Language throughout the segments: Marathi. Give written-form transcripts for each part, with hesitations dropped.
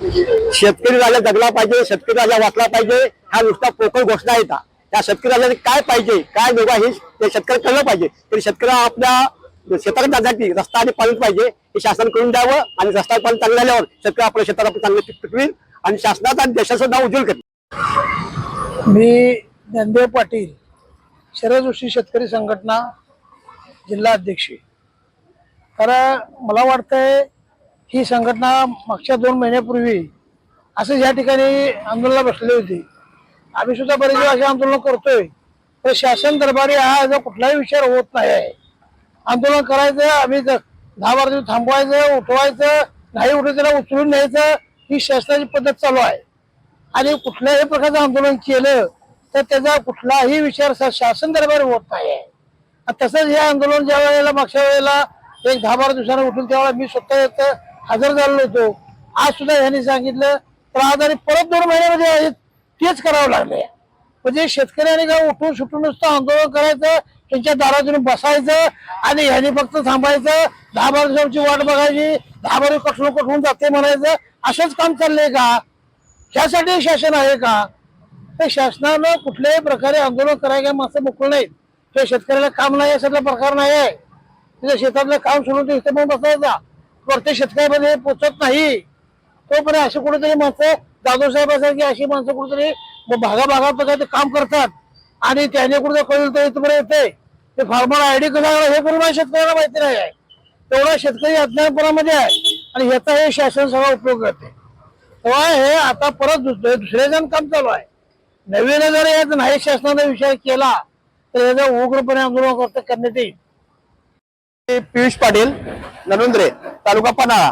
शेतकरी राजा जगला पाहिजे, शेतकरी राजा वाचला पाहिजे, ह्या नुसता पोकळ घोषणा आहेत. त्या शेतकरी राजाने काय पाहिजे, काय दोघा हे शेतकरी कळलं पाहिजे. तरी शेतकऱ्या आपल्या शेतात जाण्यासाठी रस्ता आणि पाणी पाहिजे, हे शासन करून द्यावं. आणि रस्ता पाणी चांगलं झाल्यावर शेतकरी आपल्या शेतात आपण चांगले पीक पिकवेल आणि शासनाचं आणि देशाचं नाव उज्ज्वल करेल. मी ज्ञानदेव पाटील, शरद जोशी शेतकरी संघटना जिल्हा अध्यक्ष. तर मला वाटतंय ही संघटना मागच्या 2 महिन्यापूर्वी असं या ठिकाणी आंदोलनाला बसली होती. आम्ही सुद्धा बरेच असे आंदोलन करतोय, तर शासन दरबारी हा कुठलाही विचार होत नाही आहे. आंदोलन करायचं, आम्ही 10-12 दिवस थांबवायचं, उठवायचं, नाही उठलं त्याला उचलून न्यायचं, ही शासनाची पद्धत चालू आहे. आणि कुठल्याही प्रकारचं आंदोलन केलं तर त्याचा कुठलाही विचार शासन दरबारी होत नाही आहे. तसंच हे आंदोलन ज्या वेळेला मागच्या वेळेला एक 10-12 दिवसांनी उठून त्यावेळेला मी स्वतः हजर झालो होतो. आज सुद्धा यांनी सांगितलं, तर आज आणि परत 2 महिन्यामध्ये तेच करावं लागले. म्हणजे शेतकऱ्यांनी काय उठून सुटून नुसतं आंदोलन करायचं, त्यांच्या दारात येऊन बसायचं आणि ह्यांनी फक्त थांबायचं, 10-12 दिवसांची वाट बघायची, 10-12 कठून जाते म्हणायचं. असंच काम चाललंय का? ह्यासाठी शासन आहे का? तर शासनानं कुठल्याही प्रकारे आंदोलन करायला माणसं मोकळ नाहीत. ते शेतकऱ्याला काम नाही यासारखा प्रकार नाही आहे. तिथे शेतातलं काम सोडून इथे पण बसायचा, प्रत्येक शेतकऱ्यामध्ये पोचत नाही. तोपर्यंत असे कुठेतरी माणसं जाधव साहेबांसारखी अशी माणसं कुठेतरी भागाभागात ते काम करतात आणि त्याने कुठे कळलं तर इथपर्यंत येते. ते फार्मर आयडी कसं हे करून शेतकऱ्याला माहिती नाही आहे. तेवढा शेतकरी अज्ञानपणामध्ये आहे आणि ह्याचा हे शासन सगळा उपयोग करते. तेव्हा हे आता परत दुसरे जण काम चालू आहे. नवीन जर याचा नाही शासनाने विचार केला तर याचा उग्रपणे आंदोलन करण्यात येईल. पियुष पाटील, ननुंद्रे, तालुका पन्हाळा.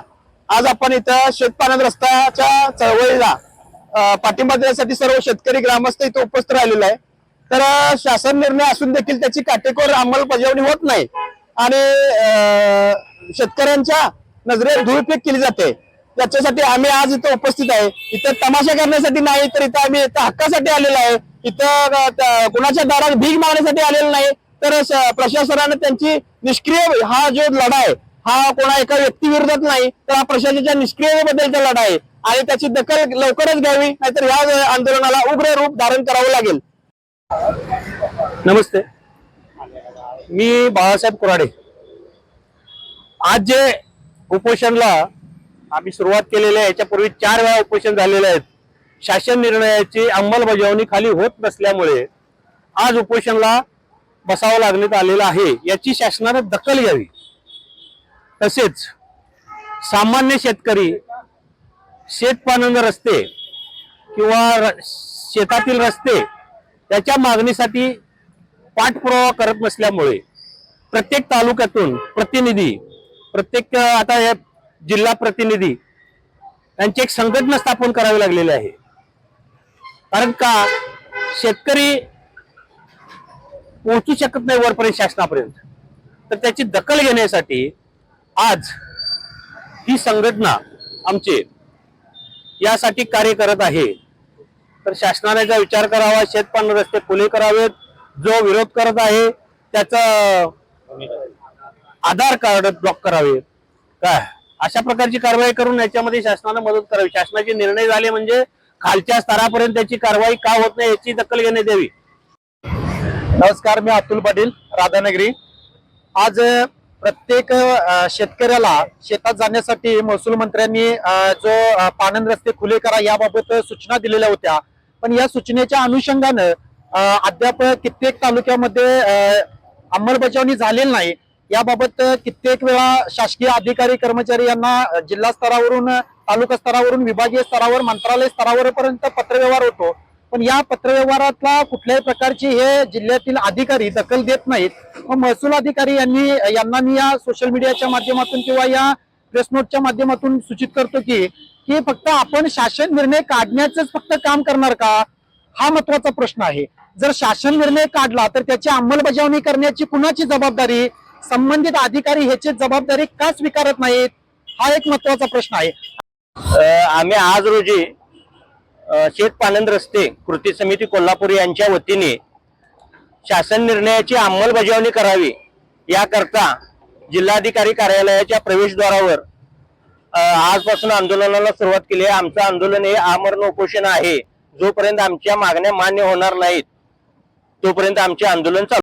आज आपण इथं शेतपालन रस्त्याच्या चळवळीला पाठिंबा देण्यासाठी सर्व शेतकरी ग्रामस्थ इथं उपस्थित राहिलेले आहे. तर शासन निर्णय असून देखील त्याची काटेकोर अंमलबजावणी होत नाही आणि शेतकऱ्यांच्या नजरेत धूळफेक केली जाते. त्याच्यासाठी आम्ही आज इथं उपस्थित आहे. इथं तमाशा करण्यासाठी नाही, तर इथं आम्ही इथं हक्कासाठी आलेलो आहे. इथं कुणाच्या दारात भीक मागण्यासाठी आलेलो नाही, तर प्रशासनाने त्यांची निष्क्रिय हा जो लढा आहे हा कोणा एका व्यक्ती विरोधात नाही, तर हा प्रशासनाच्या निष्क्रियतेबद्दलचा लढा आहे आणि त्याची दखल लवकरच घ्यावी, नाहीतर या आंदोलनाला उग्र रूप धारण करावं लागेल. नमस्ते, मी बाळासाहेब कुराडे. आज जे उपोषणला आम्ही सुरुवात केलेली आहे, याच्यापूर्वी 4 वेळा उपोषण झालेले आहेत. शासन निर्णयाची अंमलबजावणी खाली होत नसल्यामुळे आज उपोषणला बसावं लागण्यात आलेलं आहे. याची शासनाने दखल घ्यावी. तसेच सामान्य शेतकरी शेतपालन रस्ते किंवा शेतातील रस्ते त्याच्या मागणीसाठी पाठपुरावा करत नसल्यामुळे प्रत्येक तालुक्यातून प्रतिनिधी, प्रत्येक आता हे जिल्हा प्रतिनिधी यांची एक संघटना स्थापन करावी लागलेली आहे. कारण का शेतकरी पोहोचू शकत नाही वरपर्यंत शासनापर्यंत, तर त्याची दखल घेण्यासाठी आज ही संघटना आमचे यासाठी कार्य करत आहे. तर शासनाने जर विचार करावा, शेतपालन रस्ते खुले करावेत. जो विरोध करत आहे त्याचं आधार कार्ड ब्लॉक करावे, काय अशा प्रकारची कारवाई करून याच्यामध्ये शासनाने मदत करावी. शासनाचे निर्णय झाले म्हणजे खालच्या स्तरापर्यंत त्याची कारवाई का होत नाही याची दखल घेण्यात यावी. नमस्कार, मी अतुल पाटील, राधानगरी. आज प्रत्येक शेतकऱ्याला शेतात जाण्यासाठी महसूल मंत्र्यांनी जो पाणंद रस्ते खुले करा याबाबत सूचना दिलेल्या होत्या. पण या सूचनेच्या अनुषंगानं अद्याप कित्येक तालुक्यामध्ये अंमलबजावणी झालेली नाही. याबाबत कित्येक वेळा शासकीय अधिकारी कर्मचारी यांना जिल्हा स्तरावरून, तालुका स्तरावरून, विभागीय स्तरावर, मंत्रालय स्तरावरपर्यंत पत्रव्यवहार होतो. पण या पत्रव्यवहारातला कुठल्याही प्रकारची हे जिल्ह्यातील अधिकारी दखल देत नाहीत. महसूल अधिकारी यांना मी या सोशल मीडियाच्या माध्यमातून किंवा या प्रेस नोटच्या माध्यमातून सूचित करतो की फक्त आपण शासन निर्णय काढण्याचंच फक्त काम करणार का, हा महत्वाचा प्रश्न आहे. जर शासन निर्णय काढला तर त्याची अंमलबजावणी करण्याची कुणाची जबाबदारी, संबंधित अधिकारी ह्याची जबाबदारी का स्वीकारत नाहीत, हा एक महत्वाचा प्रश्न आहे. आम्ही आज रोजी शेतपालन रस्ते कृती समिती कोल्हापूर यांच्या वतीने शासन निर्णयाची अंमलबजावणी करावी याकरता जिल्हाधिकारी कार्यालयाच्या प्रवेशद्वारावर आजपासून आंदोलनाला सुरुवात केली आहे. आमचं आंदोलन हे आमरण उपोषण आहे. जोपर्यंत आमच्या मागण्या मान्य होणार नाहीत तोपर्यंत आमचे आंदोलन चालू